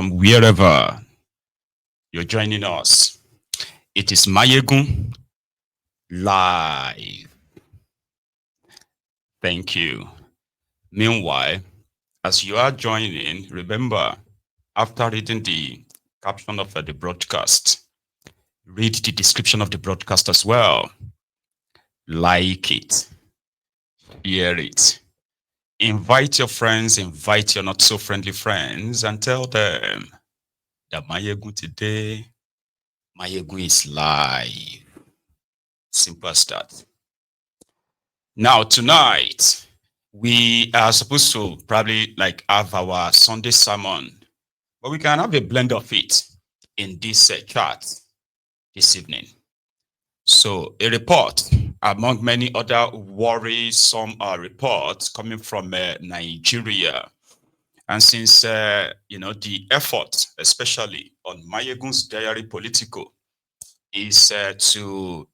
from wherever you're joining us. It is Mayegun live. Thank you. Meanwhile, as you are joining, remember, after reading the caption of the broadcast, read the description of the broadcast as well. Like it, share it. Invite your friends, invite your not so friendly friends, and tell them that Mayegun today, Mayegun is live. Simple as that. Now, tonight, we are supposed to probably like have our Sunday sermon, but we can have a blend of it in this chat this evening. So, a report among many other worrisome reports coming from Nigeria. And since, the effort, especially on Mayegun's Diary Political, is to,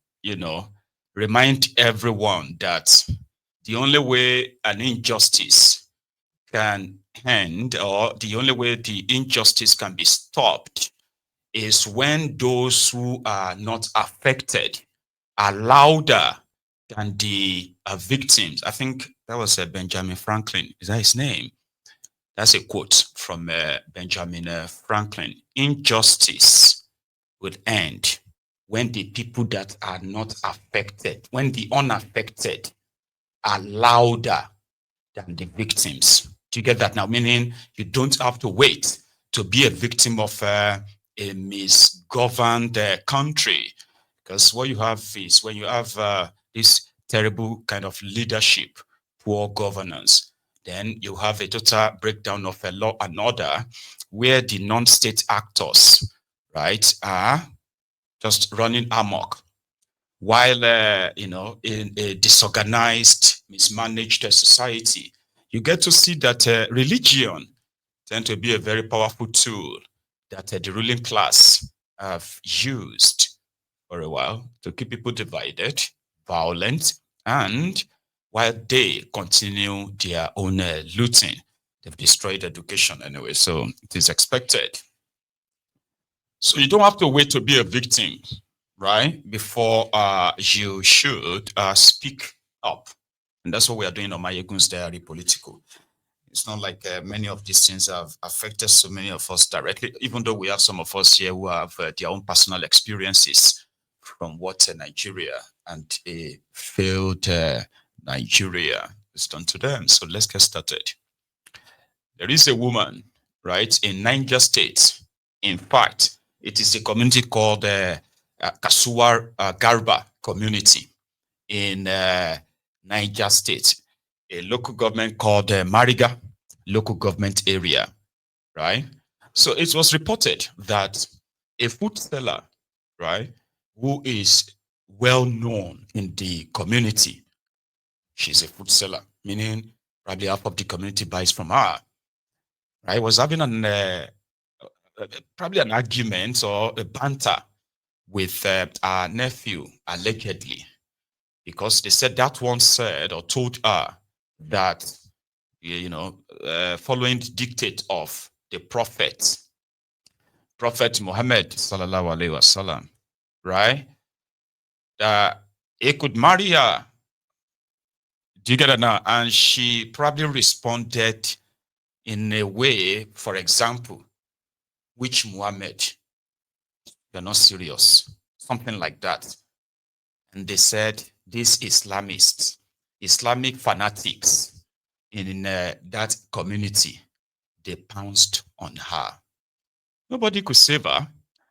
remind everyone that the only way an injustice can end, or the only way the injustice can be stopped, is when those who are not affected are louder than the victims. I think that was Benjamin Franklin. Is that his name? That's a quote from Benjamin Franklin. Injustice would end when the people that are not affected, when the unaffected are louder than the victims. Do you get that now? Meaning you don't have to wait to be a victim of a misgoverned country. Because what you have is when you have this terrible kind of leadership, poor governance, then you have a total breakdown of a law and order where the non-state actors, right, are just running amok, while in a disorganized, mismanaged society, you get to see that religion tend to be a very powerful tool that the ruling class have used for a while to keep people divided, violent, and while they continue their own looting. They've destroyed education anyway, so it is expected. So you don't have to wait to be a victim, right? Before you should speak up. And that's what we are doing on Mayegun's Diary Political. It's not like many of these things have affected so many of us directly, even though we have some of us here who have their own personal experiences from what Nigeria and a failed Nigeria has done to them. So let's get started. There is a woman, right, in Niger State. In fact, it is a community called Kasuwar Garba community in Niger State, a local government called Mariga local government area, right? So it was reported that a food seller, right, who is well known in the community, she's a food seller, meaning probably half of the community buys from her, right, was having probably an argument or a banter with our nephew, allegedly, because they said that one said or told her that, following the dictate of the Prophet Muhammad sallallahu alaihi wasallam, right, that he could marry her. Do you get it now? And she probably responded in a way, for example, which Muhammad, you're not serious, something like that. And they said, these Islamists, Islamic fanatics in that community, they pounced on her. Nobody could save her.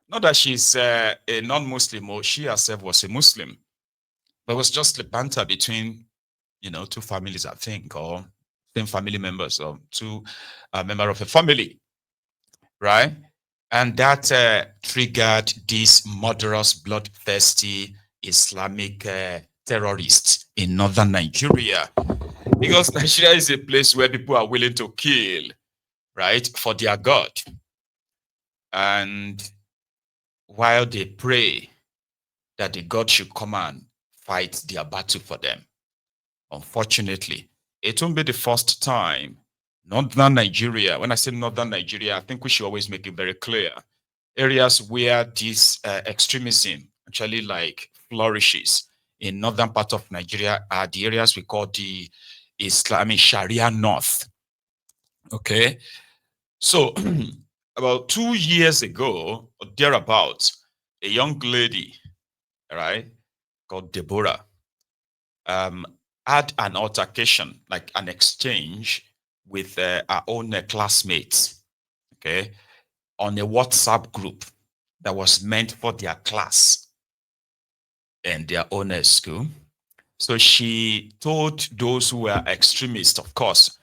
Not that she's a non-Muslim, or she herself was a Muslim, but it was just a banter between, two families, I think, or same family members, or two members of a family, right? And that triggered these murderous, bloodthirsty Islamic terrorists in northern Nigeria. Because Nigeria is a place where people are willing to kill, right, for their God. And while they pray that the God should come and fight their battle for them. Unfortunately, it won't be the first time Northern Nigeria. When I say Northern Nigeria, I think we should always make it very clear. Areas where this extremism actually like flourishes in northern part of Nigeria are the areas we call the Islamic Sharia North. Okay. So about 2 years ago, or thereabouts, a young lady, right, called Deborah, had an altercation, like an exchange with our own classmates, okay, on a WhatsApp group that was meant for their class and their own school. So she told those who were extremists, of course,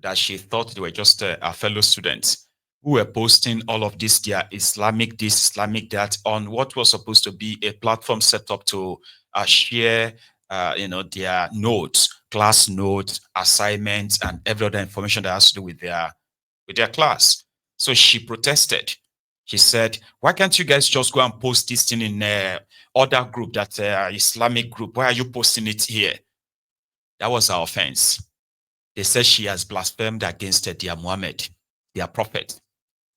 that she thought they were just our fellow students who were posting all of their Islamic this, Islamic that on what was supposed to be a platform set up to share, their notes, class notes, assignments, and every other information that has to do with their class. So she protested. She said, "Why can't you guys just go and post this thing in other group, that Islamic group? Why are you posting it here?" That was her offense. They said she has blasphemed against their Muhammad, their prophet.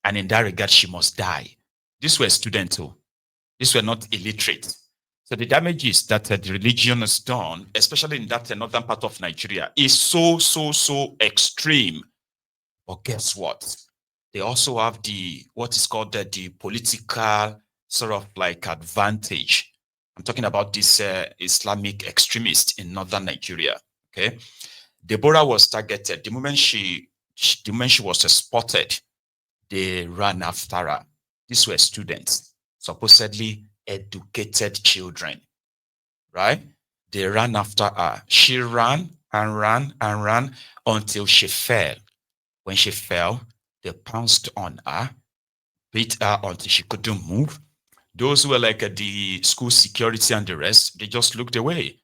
And in that regard, she must die. These were students too. These were not illiterate. So the damages that the religion has done, especially in that northern part of Nigeria, is so extreme. But guess what? They also have what is called the political sort of like advantage. I'm talking about this Islamic extremist in northern Nigeria. Okay, Deborah was targeted the moment the moment she was spotted. They ran after her. These were students, supposedly educated children, right? They ran after her. She ran and ran and ran until she fell. When she fell, they pounced on her, beat her until she couldn't move. Those who were like the school security and the rest, they just looked away.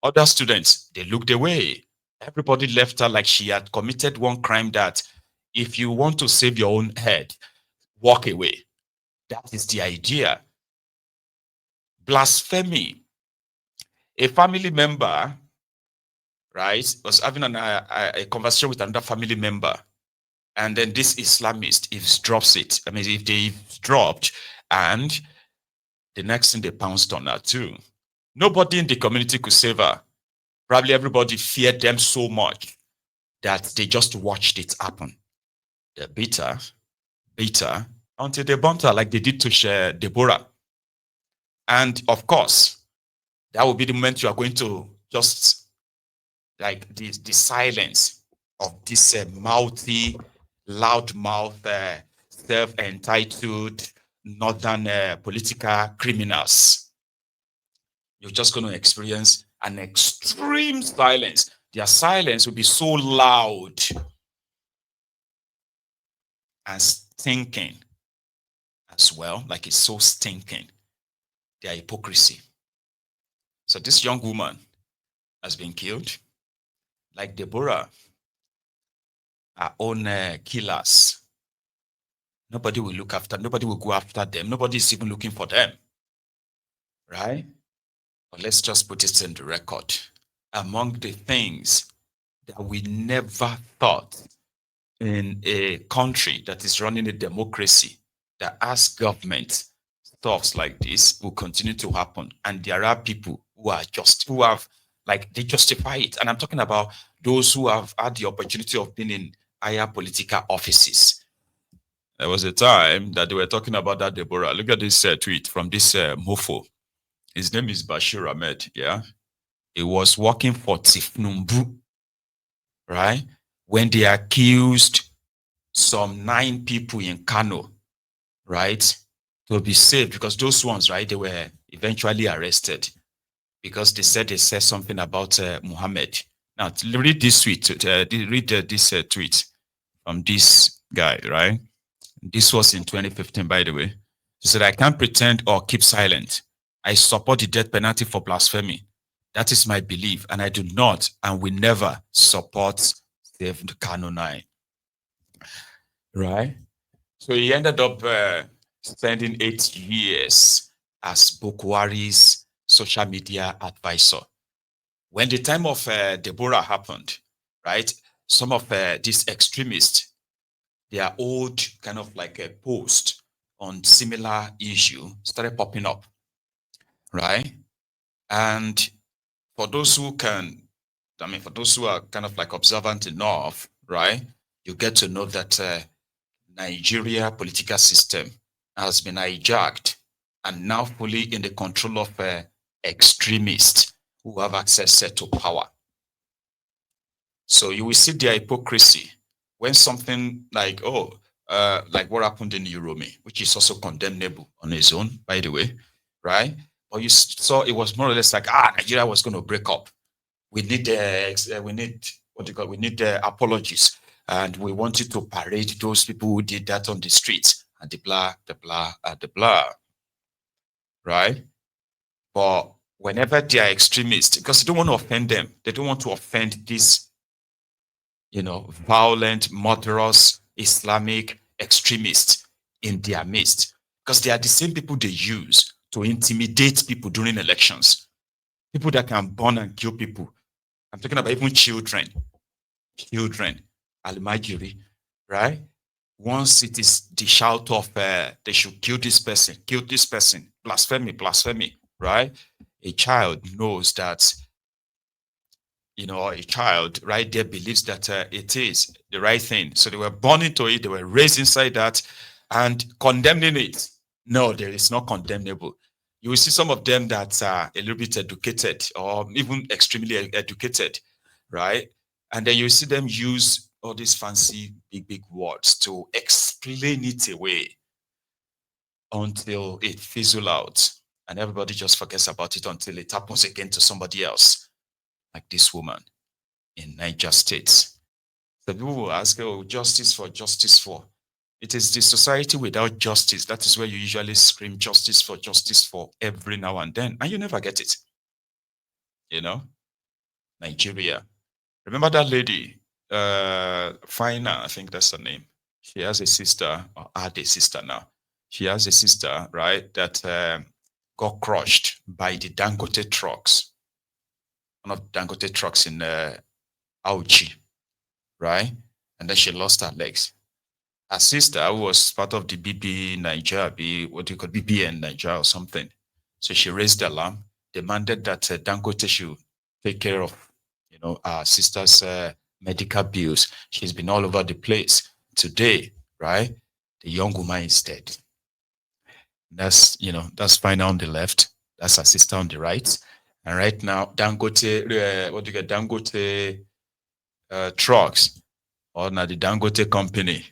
Other students, they looked away. Everybody left her like she had committed one crime that if you want to save your own head, walk away. That is the idea. Blasphemy. A family member, right, was having a conversation with another family member. And then this Islamist drops it. I mean, if they dropped, and the next thing they pounced on her too. Nobody in the community could save her. Probably everybody feared them so much that they just watched it happen. They beat her until they burnt her like they did to Deborah. And of course, that will be the moment you are going to just like the silence of this mouthy, loudmouth, self-entitled northern political criminals. You're just going to experience an extreme silence. Their silence will be so loud and stinking as well, like it's so stinking. Their hypocrisy. So this young woman has been killed, like Deborah, our own killers. Nobody will look after, nobody will go after them. Nobody is even looking for them, right? But let's just put it in the record. Among the things that we never thought in a country that is running a democracy, that has government, stuffs like this will continue to happen. And there are people who have, like, they justify it. And I'm talking about those who have had the opportunity of being in higher political offices. There was a time that they were talking about that Deborah. Look at this tweet from this mofo. His name is Bashir Ahmed. Yeah. He was working for Tifnumbu, right? When they accused some 9 people in Kano, right, to be saved, because those ones, right, they were eventually arrested because they said something about Muhammad. Now, read this tweet. This tweet from this guy, right? This was in 2015, by the way. He said, "I can't pretend or keep silent. I support the death penalty for blasphemy. That is my belief, and I do not and will never support Save the Kano 9." Right? So he ended up spending 8 years as Bukwari's social media advisor. When the time of Deborah happened, right, some of these extremists, their old kind of like a post on similar issue started popping up, right? And for those who can, for those who are kind of like observant enough, right, you get to know that Nigeria political system has been hijacked and now fully in the control of extremists who have access to power. So you will see their hypocrisy when something like, like what happened in Uromi, which is also condemnable on its own, by the way, right? But you saw it was more or less like, Nigeria was going to break up. We need we need apologies, and we wanted to parade those people who did that on the streets, and the blah, right? But whenever they are extremists, because they don't want to offend them, they don't want to offend these, violent, murderous, Islamic extremists in their midst, because they are the same people they use to intimidate people during elections. People that can burn and kill people. I'm talking about even children, Al-Majiri, right? Once it is the shout of they should kill this person, blasphemy, right? A child knows that, a child right there believes that it is the right thing. So they were born into it, they were raised inside that, and condemning it. No, there is not condemnable. You will see some of them that are a little bit educated or even extremely educated, right? And then you see them use all these fancy big words to explain it away until it fizzles out. And everybody just forgets about it until it happens again to somebody else, like this woman in Niger State. So people will ask, justice for. It is the society without justice. That is where you usually scream justice for every now and then, and you never get it. Nigeria. Remember that lady, Fina, I think that's her name. She has a sister, or had a sister now. She has a sister, right, that got crushed by the Dangote trucks. One of the Dangote trucks in Auchi, right? And then she lost her legs. Her sister, who was part of the BP Niger, BBN Niger or something. So she raised the alarm, demanded that Dangote should take care of, our sister's medical bills. She's been all over the place. Today, right? The young woman is dead. That's fine on the left. That's her sister on the right. And right now, Dangote, Dangote trucks, or now the Dangote company,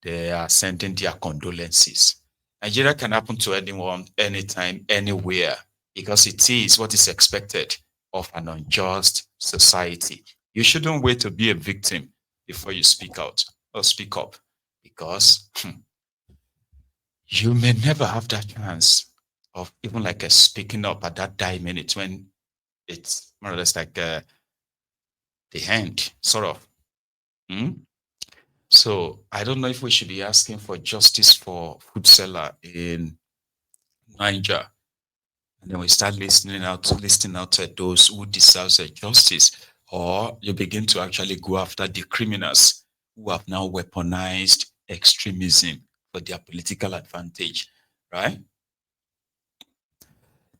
they are sending their condolences. Nigeria can happen to anyone, anytime, anywhere, because it is what is expected of an unjust society. You shouldn't wait to be a victim before you speak out or speak up, because you may never have that chance of even like speaking up at that die minute when it's more or less like the end, sort of. So I don't know if we should be asking for justice for Foodseller in Niger, and then we start listening out to those who deserve justice, or you begin to actually go after the criminals who have now weaponized extremism for their political advantage, right?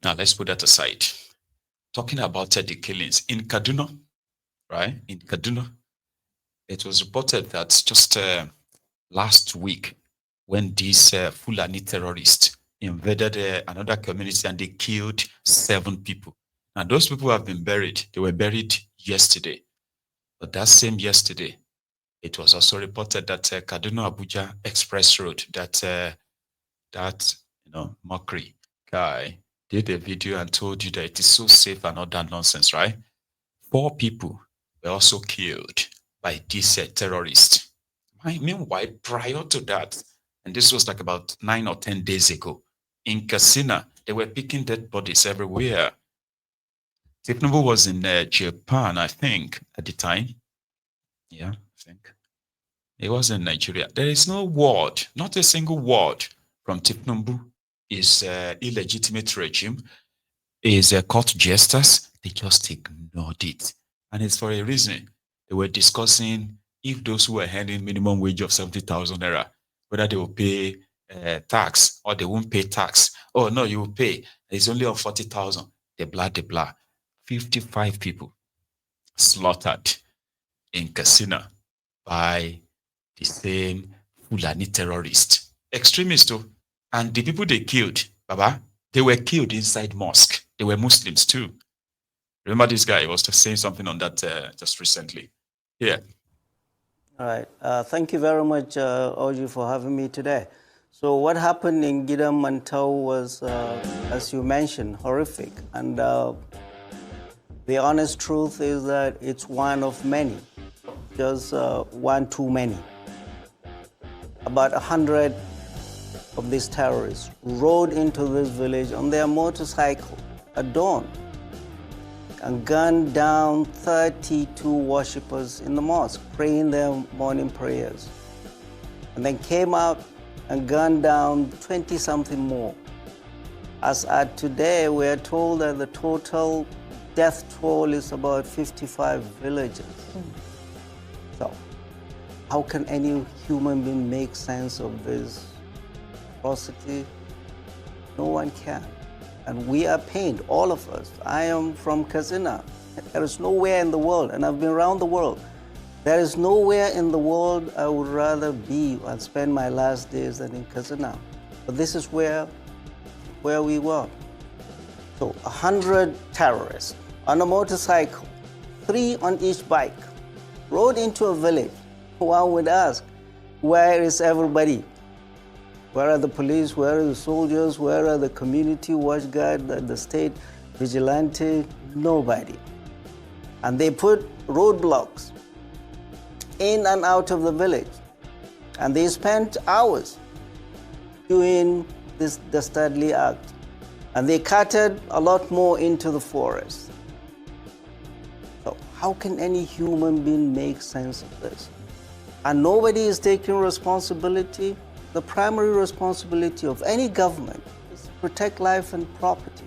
Now let's put that aside. Talking about the killings in Kaduna, right? In Kaduna, it was reported that just last week, when these Fulani terrorists invaded another community and they killed 7 people. And those people have been buried. They were buried yesterday. But that same yesterday, it was also reported that Kaduna Abuja Express Road, that mockery guy did a video and told you that it is so safe and all that nonsense, right? 4 people were also killed by these terrorists. Meanwhile, prior to that, and this was like about 9 or 10 days ago, in Katsina, they were picking dead bodies everywhere. Tinubu was in Japan, I think, at the time. Yeah, I think. It was in Nigeria. There is no word, not a single word from Tinubu is illegitimate regime, is court jesters. They just ignored it. And it's for a reason. They were discussing if those who are earning minimum wage of 70,000 naira, whether they will pay tax or they won't pay tax. Oh, no, you will pay. It's only on 40,000. The blah. 55 people slaughtered in Kasina by the same Fulani terrorists, extremists too. And the people they killed, Baba, they were killed inside mosque. They were Muslims too. Remember this guy was just saying something on that just recently. Yeah. All right. Thank you very much, Oji, for having me today. So what happened in Gidam Mantau was, as you mentioned, horrific. And the honest truth is that it's one of many, just one too many. About 100 of these terrorists rode into this village on their motorcycle at dawn and gunned down 32 worshippers in the mosque, praying their morning prayers. And then came out and gunned down 20-something more. As at today, we are told that the total death toll is about 55 villages. So, how can any human being make sense of this atrocity? No one can. And we are pained, all of us. I am from Kaduna. There is nowhere in the world, and I've been around the world. There is nowhere in the world I would rather be and spend my last days than in Kaduna. But this is where we were. So 100 terrorists on a motorcycle, 3 on each bike, rode into a village. One would ask, where is everybody? Where are the police? Where are the soldiers? Where are the community watch guard, the state vigilante? Nobody. And they put roadblocks in and out of the village. And they spent hours doing this dastardly act. And they carted a lot more into the forest. So how can any human being make sense of this? And nobody is taking responsibility. The primary responsibility of any government is to protect life and property.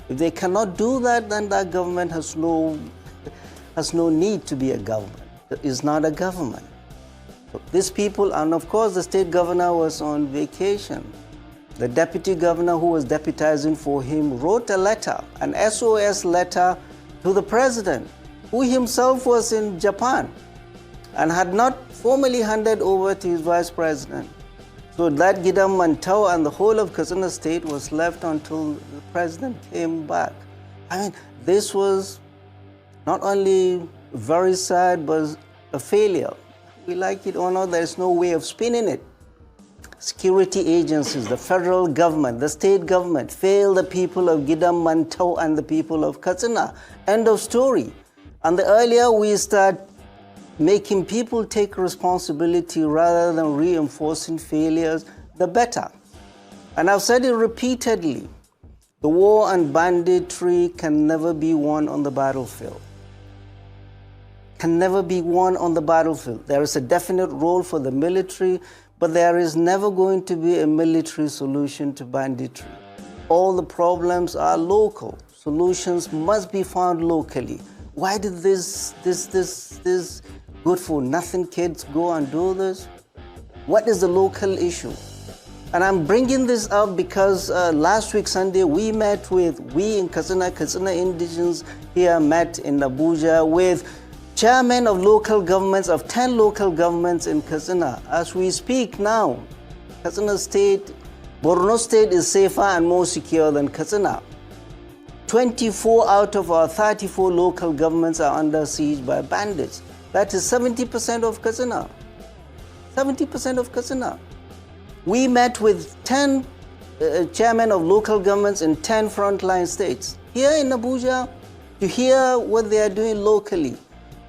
If they cannot do that, then that government has no need to be a government. It is not a government. So these people, and of course the state governor was on vacation. The deputy governor who was deputizing for him wrote a letter, an SOS letter to the president, who himself was in Japan and had not formally handed over to his vice president. So that Gidam Mantau and the whole of Kaduna state was left until the president came back. I mean, this was not only very sad, but a failure. We like it or not, there's no way of spinning it. Security agencies, the federal government, the state government failed the people of Gidam Mantau and the people of Kaduna. End of story. And the earlier we start making people take responsibility rather than reinforcing failures, the better. And I've said it repeatedly, the war and banditry can never be won on the battlefield. Can never be won on the battlefield. There is a definite role for the military, but there is never going to be a military solution to banditry. All the problems are local. Solutions must be found locally. Why did this good-for-nothing kids go and do this? What is the local issue? And I'm bringing this up because last week Sunday we in Kaduna indigenes here met in Abuja with chairmen of local governments, of 10 local governments in Kaduna. As we speak now, Kaduna State, Borno State is safer and more secure than Kaduna. 24 out of our 34 local governments are under siege by bandits. That is 70% of Kaduna. 70% of Kaduna. We met with 10 chairmen of local governments in 10 frontline states here in Abuja to hear what they are doing locally.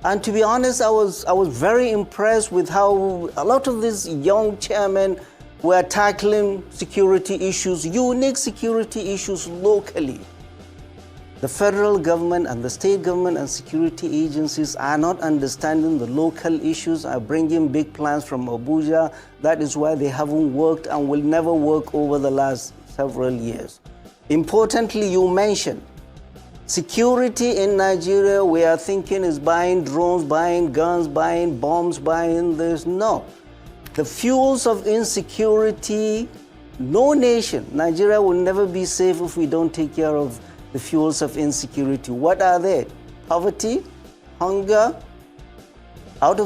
And to be honest, I was very impressed with how a lot of these young chairmen were tackling security issues, unique security issues locally. The federal government and the state government and security agencies are not understanding the local issues, are bringing big plans from Abuja. That is why they haven't worked and will never work over the last several years. Importantly, you mentioned Security in Nigeria, we are thinking is buying drones, buying guns, buying bombs, buying this. No. The fuels of insecurity, no nation, Nigeria will never be safe if we don't take care of the fuels of insecurity. What are they? Poverty, hunger,